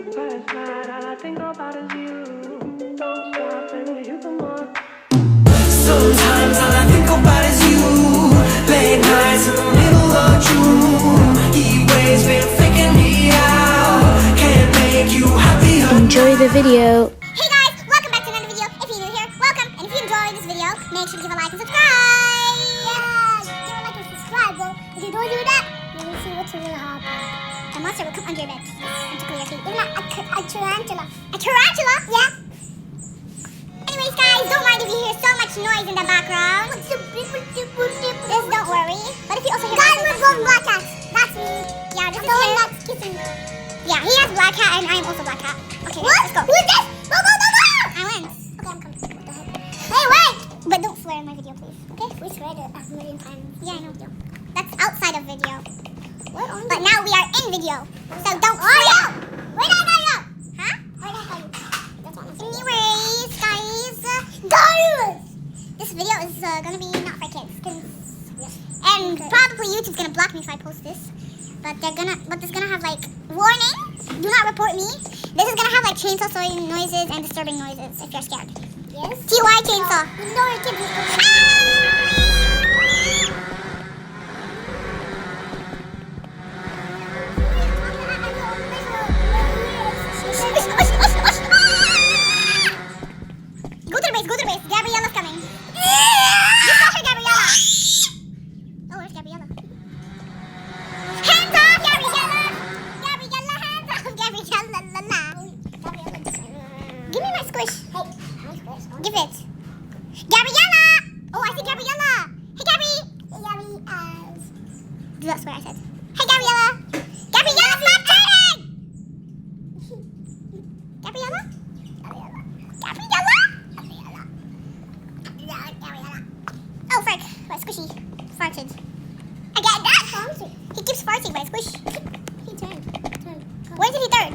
Last night, all I think about is you. Don't stop and you come on. Sometimes all I think about is you. Late nights in the middle of June. He waves been faking me out. Can't make you happier. Enjoy the video. Hey guys, welcome back to another video. If you're new here, welcome. And if you enjoyed this video, make sure to give a like and subscribe. Yeah, give a like and subscribe, bro. If you don't do that, let me see what's gonna happen. A monster will come under your bed and tickle your feet. Isn't that a tarantula? A tarantula? Yeah. Anyways, guys, don't mind if you hear so much noise in the background. Just don't worry. But if you also hear guys, we're both black cats. That's me. Yeah, this is him. That's kissing me. Yeah, he has black cat and I am also black cat. Okay, what? Let's go. Who is this? No! I win. Okay, I'm coming. What the heck? Hey, wait! But don't swear in my video, please. Okay? We swear it a million times. Yeah, I know. That's outside of video. What? But now we are in video. So don't swear. Where did I go? Huh? Where did I go? Anyways, guys. This video is gonna be not for kids. And probably YouTube's gonna block me if I post this. But it's gonna have like warning, do not report me. This is gonna have like chainsaw sawing noises and disturbing noises if you're scared. Yes. TY chainsaw. You know your kids. Go to the base. Gabriella's coming. You saw her, Gabriella. Oh, where's Gabriella? Hands off, Gabriella! Gabriella, hands off, Gabriella, Give me my squish. Hey, my squish. Give it. Gabriella! Oh, I see Gabriella. Hey, Gabby. Do not swear, I said. Hey, Gabriella. Gabriella, stop turning! Gabriella? Gabriella? Oh, frick. My squishy farted. Again, that? He keeps farting my squish. He turned. Where did he turn?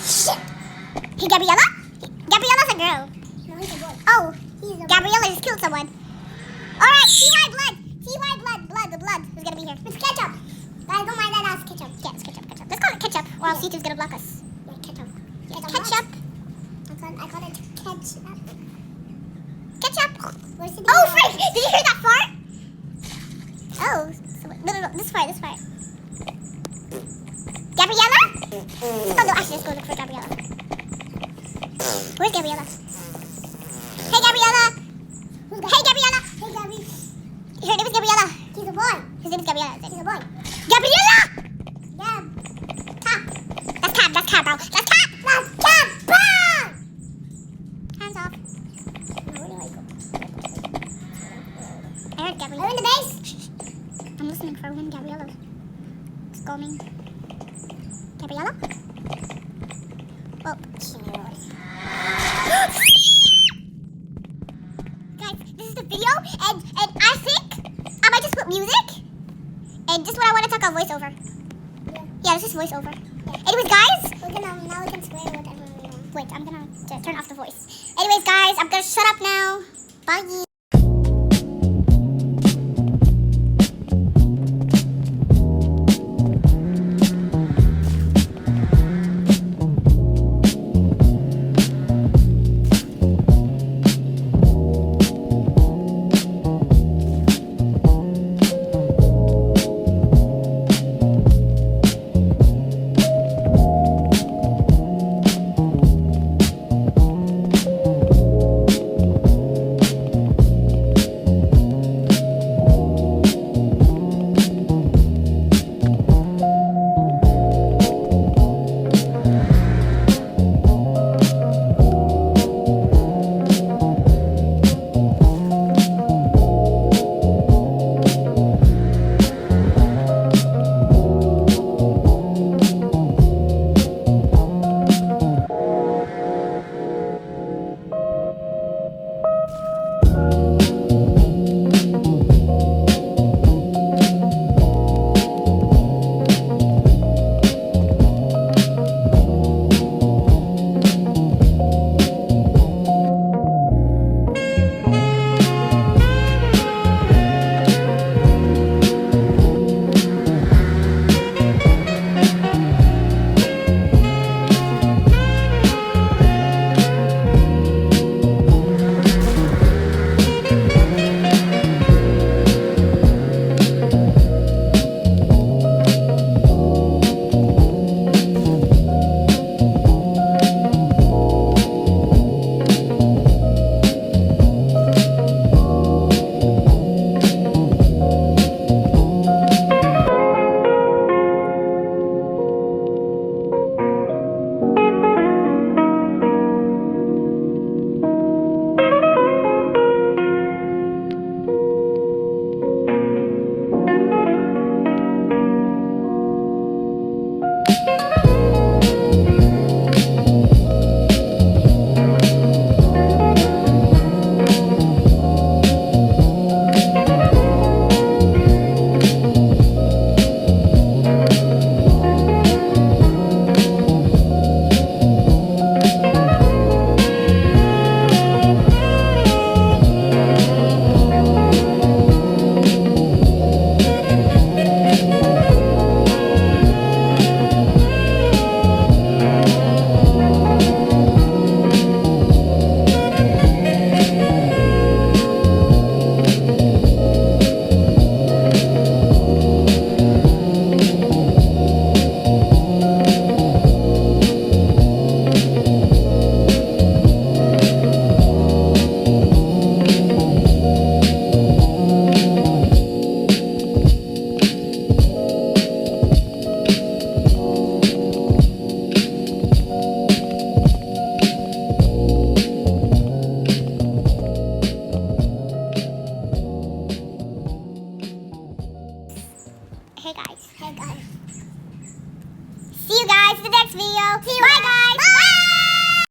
Shit. Hey, Gabriella? Gabriella's a girl. No, he's a boy. Oh, Gabriella just killed someone. Alright, TY blood. The blood is gonna be here. It's ketchup. Guys, don't mind that as ketchup. Yeah, it's ketchup. Let's call it ketchup, or else YouTube's gonna block us. Yeah, ketchup. Ketchup. I call it ketchup. Ketchup. Oh, frick! Did you hear that fart? Oh, no, this part. Gabriella? Let's go look for Gabriella. Where's Gabriella? Hey, Gabriella! Hey, Gabriella! Hey, Gabby. Her name is Gabriella. He's a boy. His name is Gabriella. He's a boy. Gabriella! Yeah. Cat. That's cat, bro. That's cat, bro! Hands off. Where do I go? I heard Gabriella. Are you in the base? I'm listening for when Gabriella is coming. Gabriella? Oh. Guys, this is the video, and I think I might just put music, and just when I want to talk, I'll voice over. Yeah, this is voice over. Yeah. Anyways, guys, now we can swear whatever we want. Wait, I'm gonna just turn off the voice. Anyways, guys, I'm gonna shut up now. Bye.